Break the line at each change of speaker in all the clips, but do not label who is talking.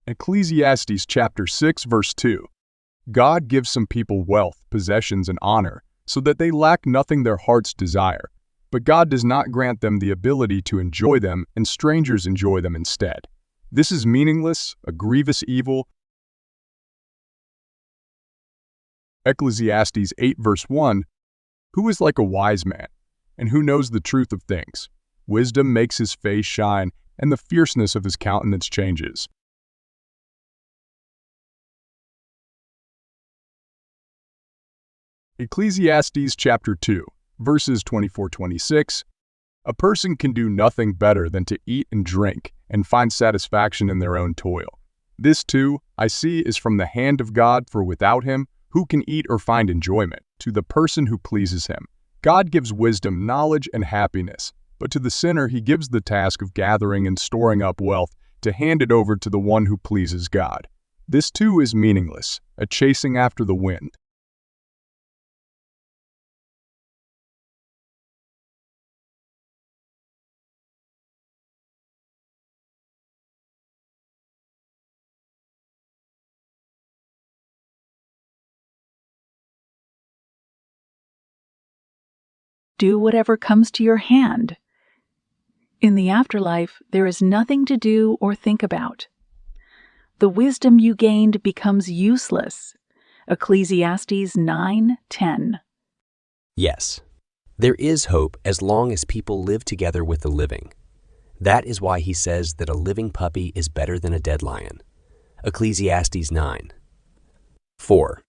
Ecclesiastes chapter 6, verse 2. God gives some people wealth, possessions, and honor, so that they lack nothing their hearts desire. But God does not grant them the ability to enjoy them, and strangers enjoy them instead. This is meaningless, a grievous evil. Ecclesiastes 8, verse 1. Who is like a wise man, and who knows the truth of things? Wisdom makes his face shine, and the fierceness of his countenance changes. Ecclesiastes chapter 2, verses 24-26. A person can do nothing better than to eat and drink and find satisfaction in their own toil. This too, I see, is from the hand of God, for without him, who can eat or find enjoyment? To the person who pleases him, God gives wisdom, knowledge, and happiness. But to the sinner he gives the task of gathering and storing up wealth to hand it over to the one who pleases God. This too is meaningless, a chasing after the wind.
Do whatever comes to your hand. In the afterlife, there is nothing to do or think about. The wisdom you gained becomes useless. Ecclesiastes 9:10.
Yes, there is hope as long as people live together with the living. That is why he says that a living puppy is better than a dead lion. Ecclesiastes 9. 4.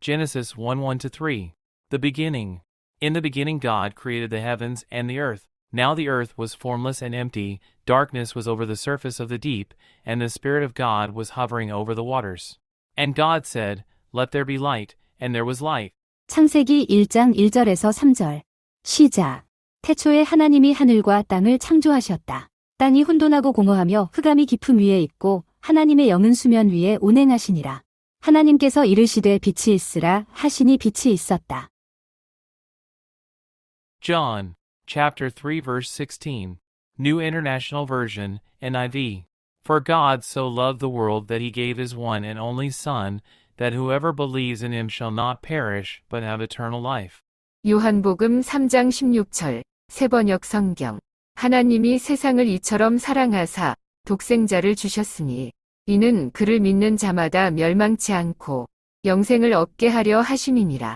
Genesis 1:1-3. The beginning. In the beginning God created the heavens and the earth. Now the earth was formless and empty, darkness was over the surface of the deep, and the Spirit of God was hovering over the waters. And God said, "Let there be light," and there was light.
창세기 1장 1절에서 3절. 시작. 태초에 하나님이 하늘과 땅을 창조하셨다. 땅이 혼돈하고 공허하며 흑암이 깊음 위에 있고 하나님의 영은 수면 위에 운행하시니라. 하나님께서 이르시되 빛이 있으라 하시니 빛이 있었다.
John, chapter 3 verse 16, New International Version, NIV. For God so loved the world that he gave his one and only Son, that whoever believes in him shall not perish, but have eternal life.
요한복음 3장 16절, 새번역 성경. 하나님이 세상을 이처럼 사랑하사 독생자를 주셨으니 이는 그를 믿는 자마다 멸망치 않고 영생을 얻게 하려 하심이니라.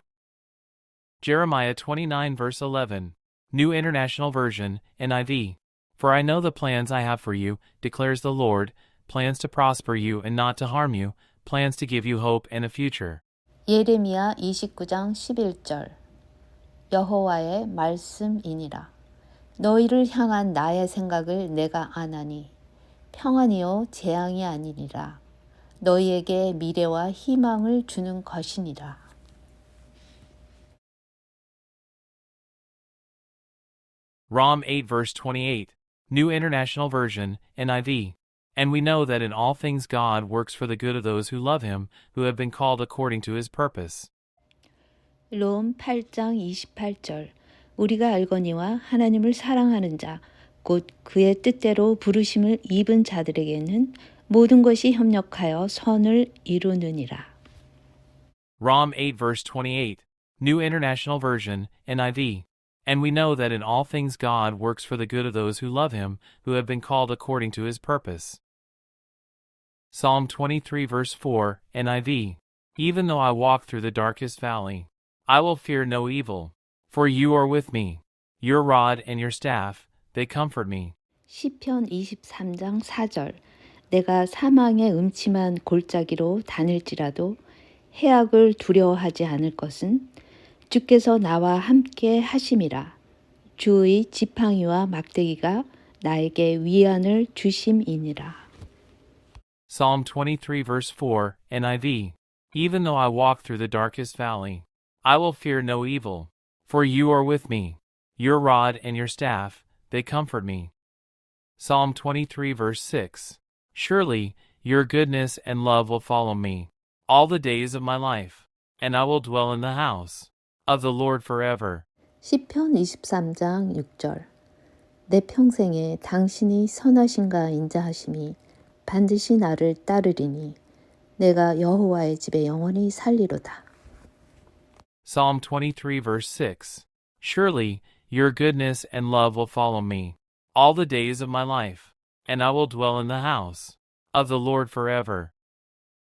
Jeremiah 29 verse 11, New International Version, NIV. For I know the plans I have for you, declares the Lord, plans to prosper you and not to harm you, plans to give you hope and a future.
예레미야 29장 11절. 여호와의 말씀이니라. 너희를 향한 나의 생각을 내가 아나니 평안이요 재앙이 아니니라. 너희에게 미래와 희망을 주는 것이니라.
Rom 8 verse 28, New International Version, NIV. And we know that in all things God works for the good of those who love him, who have been called according to his purpose.
롬 8장 28절. 우리가 알거니와 하나님을 사랑하는 자 곧 그의 뜻대로 부르심을 입은 자들에게는 모든 것이 협력하여 선을 이루느니라.
Rom 8 verse 28, New International Version, NIV. And we know that in all things God works for the good of those who love him, who have been called according to his purpose. Psalm 23 verse 4, NIV. Even though I walk through the darkest valley, I will fear no evil, for you are with me. Your rod and your staff, they comfort me.
시편 23장 4절. 내가 사망의 음침한 골짜기로 다닐지라도 해악을 두려워하지 않을 것은 주께서 나와 함께 하심이라. 주의 지팡이와 막대기가 나에게 위안을 주심이니라.
Psalm 23 verse 4, NIV. Even though I walk through the darkest valley, I will fear no evil, for you are with me. Your rod and your staff, they comfort me. Psalm 23 verse 6. Surely, your goodness and love will follow me all the days of my life, and I will dwell in the house of the Lord forever.
시편 23장 6절. 내 평생에 당신이 선하신가 인자하심이 반드시 나를 따르리니 내가 여호와의 집에 영원히 살리로다.
Psalm 23 verse 6. Surely your goodness and love will follow me all the days of my life, and I will dwell in the house of the Lord forever.